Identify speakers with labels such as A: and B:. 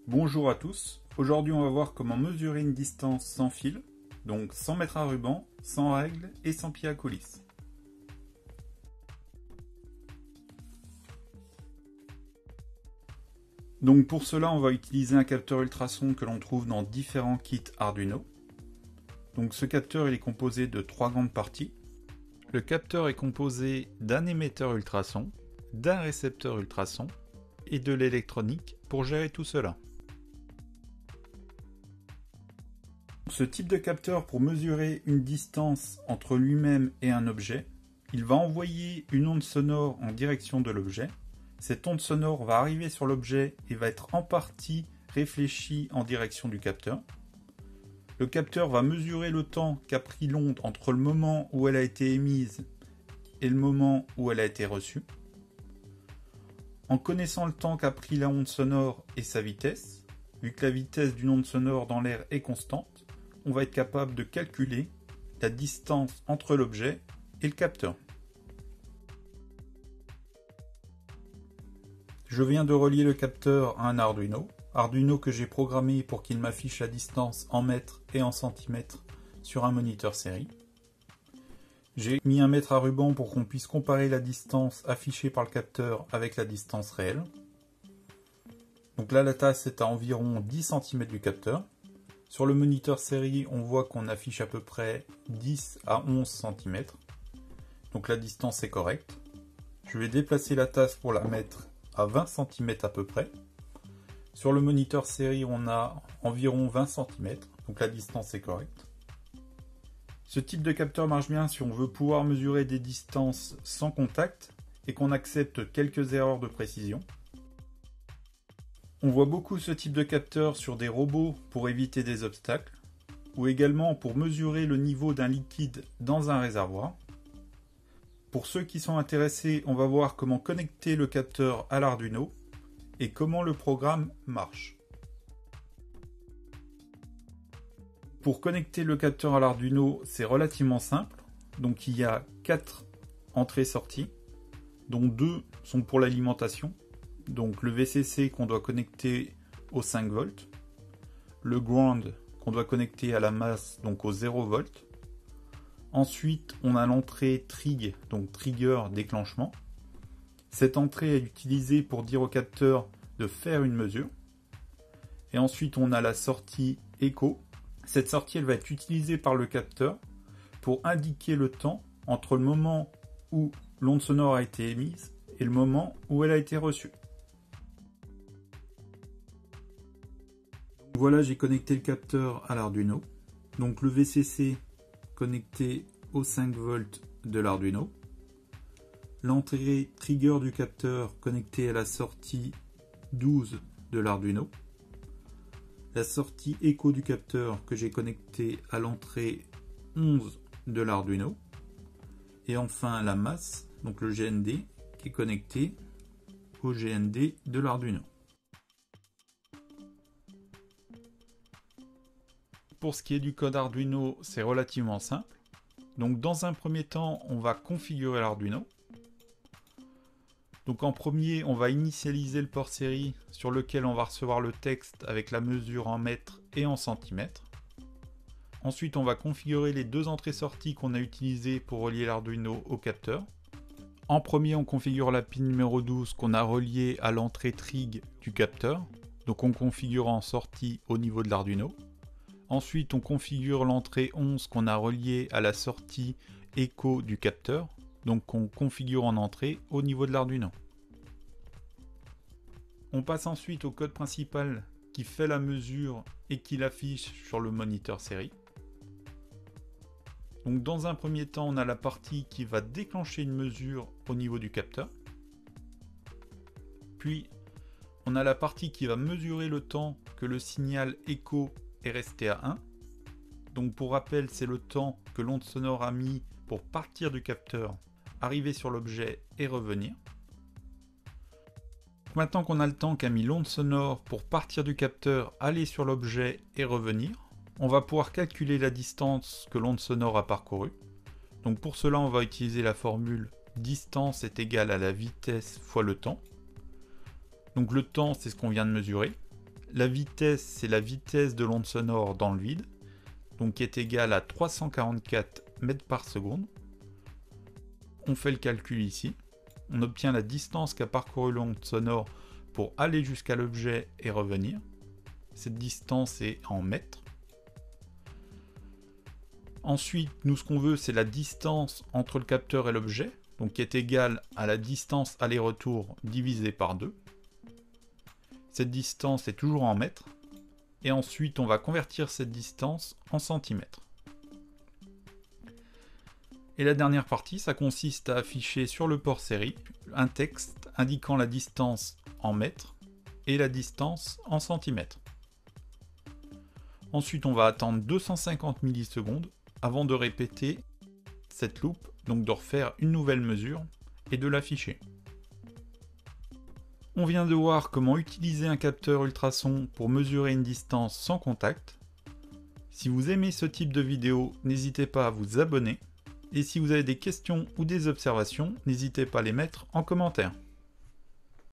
A: Bonjour à tous, aujourd'hui on va voir comment mesurer une distance sans fil, donc sans mètre à ruban, sans règle et sans pied à coulisse. Donc pour cela on va utiliser un capteur ultrason que l'on trouve dans différents kits Arduino. Donc ce capteur il est composé de 3 grandes parties. Le capteur est composé d'un émetteur ultrason, d'un récepteur ultrason et de l'électronique pour gérer tout cela. Ce type de capteur, pour mesurer une distance entre lui-même et un objet, il va envoyer une onde sonore en direction de l'objet. Cette onde sonore va arriver sur l'objet et va être en partie réfléchie en direction du capteur. Le capteur va mesurer le temps qu'a pris l'onde entre le moment où elle a été émise et le moment où elle a été reçue. En connaissant le temps qu'a pris la onde sonore et sa vitesse, vu que la vitesse d'une onde sonore dans l'air est constante, on va être capable de calculer la distance entre l'objet et le capteur. Je viens de relier le capteur à un Arduino que j'ai programmé pour qu'il m'affiche la distance en mètres et en centimètres sur un moniteur série. J'ai mis un mètre à ruban pour qu'on puisse comparer la distance affichée par le capteur avec la distance réelle. Donc là, la tasse est à environ 10 cm du capteur. Sur le moniteur série, on voit qu'on affiche à peu près 10 à 11 cm. Donc la distance est correcte. Je vais déplacer la tasse pour la mettre à 20 cm à peu près. Sur le moniteur série, on a environ 20 cm, donc la distance est correcte. Ce type de capteur marche bien si on veut pouvoir mesurer des distances sans contact et qu'on accepte quelques erreurs de précision. On voit beaucoup ce type de capteur sur des robots pour éviter des obstacles, ou également pour mesurer le niveau d'un liquide dans un réservoir. Pour ceux qui sont intéressés, on va voir comment connecter le capteur à l'Arduino et comment le programme marche. Pour connecter le capteur à l'Arduino, c'est relativement simple. Donc il y a 4 entrées-sorties, dont 2 sont pour l'alimentation. Donc le VCC qu'on doit connecter au 5 volts, le ground qu'on doit connecter à la masse, donc au 0 volts. Ensuite, on a l'entrée trig, donc trigger déclenchement. Cette entrée est utilisée pour dire au capteur de faire une mesure. Et ensuite, on a la sortie écho. Cette sortie, elle va être utilisée par le capteur pour indiquer le temps entre le moment où l'onde sonore a été émise et le moment où elle a été reçue. Voilà, j'ai connecté le capteur à l'Arduino. Donc le VCC connecté au 5 volts de l'Arduino. L'entrée trigger du capteur connectée à la sortie 12 de l'Arduino. La sortie écho du capteur que j'ai connectée à l'entrée 11 de l'Arduino. Et enfin la masse, donc le GND, qui est connecté au GND de l'Arduino. Pour ce qui est du code Arduino, c'est relativement simple. Donc dans un premier temps, on va configurer l'Arduino. Donc en premier, on va initialiser le port série sur lequel on va recevoir le texte avec la mesure en mètres et en centimètres. Ensuite, on va configurer les 2 entrées-sorties qu'on a utilisées pour relier l'Arduino au capteur. En premier, on configure la pin numéro 12 qu'on a reliée à l'entrée trig du capteur. Donc on configure en sortie au niveau de l'Arduino. Ensuite, on configure l'entrée 11 qu'on a reliée à la sortie écho du capteur. Donc on configure en entrée au niveau de l'Arduino. On passe ensuite au code principal qui fait la mesure et qui l'affiche sur le moniteur série. Donc dans un premier temps, on a la partie qui va déclencher une mesure au niveau du capteur. Puis on a la partie qui va mesurer le temps que le signal écho est resté à 1. Donc pour rappel, c'est le temps que l'onde sonore a mis pour partir du capteur, arriver sur l'objet et revenir. Maintenant qu'on a le temps qu'a mis l'onde sonore pour partir du capteur, aller sur l'objet et revenir, on va pouvoir calculer la distance que l'onde sonore a parcourue. Donc pour cela, on va utiliser la formule distance est égale à la vitesse fois le temps. Donc le temps, c'est ce qu'on vient de mesurer. La vitesse, c'est la vitesse de l'onde sonore dans le vide, donc qui est égale à 344 mètres par seconde. On fait le calcul ici. On obtient la distance qu'a parcouru l'onde sonore pour aller jusqu'à l'objet et revenir. Cette distance est en mètres. Ensuite, nous, ce qu'on veut, c'est la distance entre le capteur et l'objet, donc qui est égale à la distance aller-retour divisée par 2. Cette distance est toujours en mètres. Et ensuite, on va convertir cette distance en centimètres. Et la dernière partie, ça consiste à afficher sur le port série un texte indiquant la distance en mètres et la distance en centimètres. Ensuite, on va attendre 250 millisecondes avant de répéter cette loupe, donc de refaire une nouvelle mesure et de l'afficher. On vient de voir comment utiliser un capteur ultrason pour mesurer une distance sans contact. Si vous aimez ce type de vidéo, n'hésitez pas à vous abonner. Et si vous avez des questions ou des observations, n'hésitez pas à les mettre en commentaire.